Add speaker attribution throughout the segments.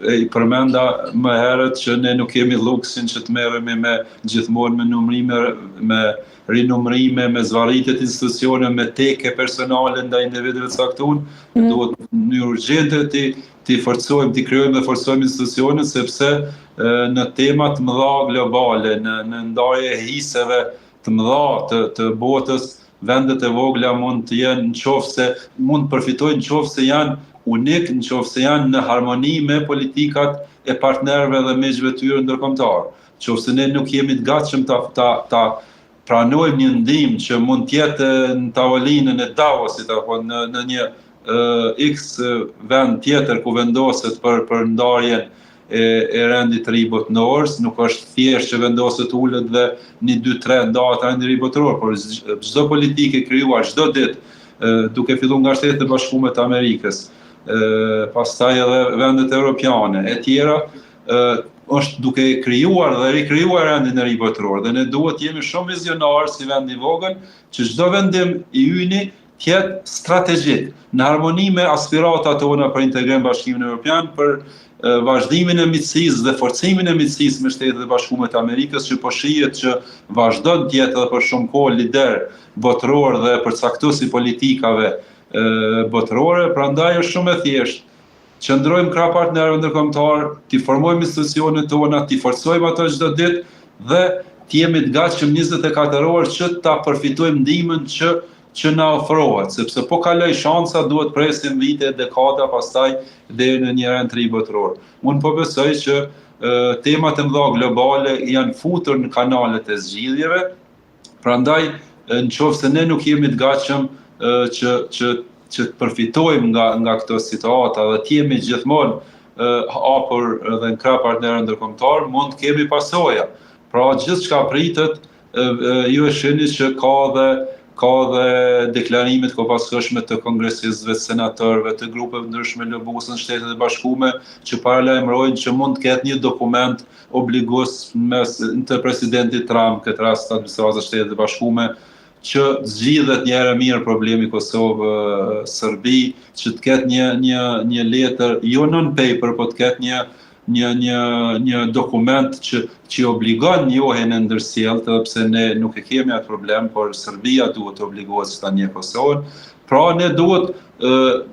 Speaker 1: i përmenda më herët që ne nuk kemi luksin që të merremi me gjithmonë me numrime, me rinumrime, me zvarritje të institucione, me teke personale ndaj individëve të caktuar. Duhet në urgjente ti forcojmë, ti krijojmë dhe forcojmë institucionet, sepse në tema të mëdha globale, në ndarje hiseve të mëdha të botës, vendet e vogla mund të jenë nëse mund të përfitojnë nëse janë unik, nëse janë në harmoni me politikat e partnerëve dhe miqve tyre ndërkombëtar. Nëse ne nuk jemi të gatshëm ta pranojmë një ndihmë që mund të jetë në tavolinën e Davosit apo në një X vend tjetër ku vendoset për ndarjen e rendit të ri botëror, nuk është thjesht që vendoset ulet dhe 1-2-3 ndahet rendi i ri botëror, por çdo politikë e krijuar çdo ditë, duke filluar nga Shtetet e Bashkuara të Amerikës, pastaj edhe vendet europiane e tjera, është duke krijuar dhe rikrijuar rendin e ri botëror, dhe ne duhet jemi shumë vizionarë si vend i vogël, që çdo vendim i yni të jetë strategjik, në harmoni me aspiratat tona për integrim Bashkimin Evropian, për vazhdimin e miqësisë dhe forcimin e miqësisë me Shtetet e Bashkuara të Amerikës, që po shihet që vazhdon të jetë edhe për shumë kohë lider botëror dhe përcaktues i politikave botërore. Prandaj është shumë e thjeshtë. Qëndrojmë krah partnerëve ndërkombëtar, ti formojmë institucionet tona, ti forcojmë ato çdo ditë dhe ti jemi të gatshëm 24 orë që ta përfitojmë ndihmën që na ofrohet, sepse po kaloj shansa, duhet presim vite, dekada pastaj deri në një rend të ri botëror. Unë po besoj që temat e mëdha globale janë futur në kanalet e zgjidhjeve, prandaj nëse ne nuk jemi të gatshëm që të përfitojmë nga këto situata dhe të jemi gjithmonë hapur dhe në krah partnerë ndërkombëtar, mund të kemi pasoja. Pra gjithçka pritet, ju e shihni që ka dhe deklarimet kopashme të kongresistëve, senatorëve, të grupeve ndryshme lobuese në Shtetet e Bashkuara, që paralajmërojnë që mund të ketë një dokument obligues mes të presidentit Trump, këtë rast administratës së Shtetit e Bashkuara, që zgjidhet një herë mirë problemi Kosovë-Serbi, që të ketë një letër, jo non-paper, po të ketë një dokument që obligon njohjen e ndërsjellët, edhe pse ne nuk e kemi atë problem, por Serbia duhet të obligohet që ta njeh Kosovën. Pra ne duhet,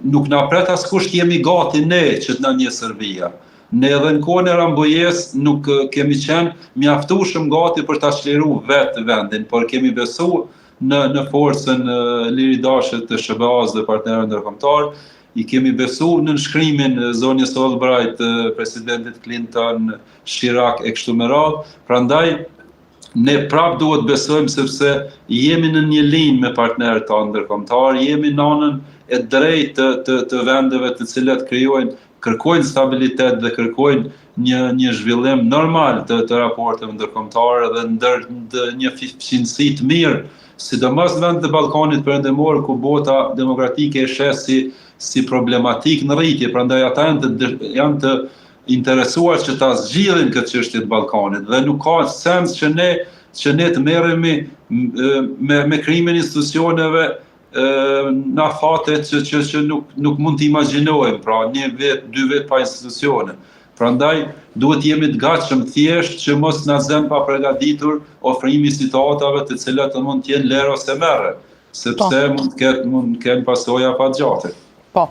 Speaker 1: nuk na pret askush të jemi gati ne që të na njeh Serbia. Ne edhe në kohën e Rambujes nuk kemi qenë mjaftueshëm gati për ta çliruar vetë vendin, por kemi besuar në forcën liridashe të SBA-s dhe partnerëve ndërkombëtar. I kemi besuar në nënshkrimin zonjës Albright, presidentit Clinton, Chirac e kështu me radhë. Prandaj ne prap duhet besojmë, sepse jemi në një linjë me partnerët tanë ndërkombëtar, jemi në anën e drejtë të vendeve të cilat kërkojnë stabilitet dhe kërkojnë një zhvillim normal të raporteve ndërkombëtare dhe ndër një fqinësi të mirë, sidomos në vendet e Ballkanit Perëndimor, ku bota demokratike e sheh si problematik në rritje, prandaj ata janë të interesuar që ta zgjidhin këtë çështje të Ballkanit dhe nuk ka sens që ne të merremi me krimin e institucioneve në afate që nuk mund të imagjinojmë, pra 1 vit, 2 vjet pa institucione. Prandaj duhet jemi të gatshëm thjesht që mos na zëm pa përgatitur ofrimi i situatave të cilat mund të jenë lere ose merre, sepse mund të kenë pasoja pa gjate.
Speaker 2: Po.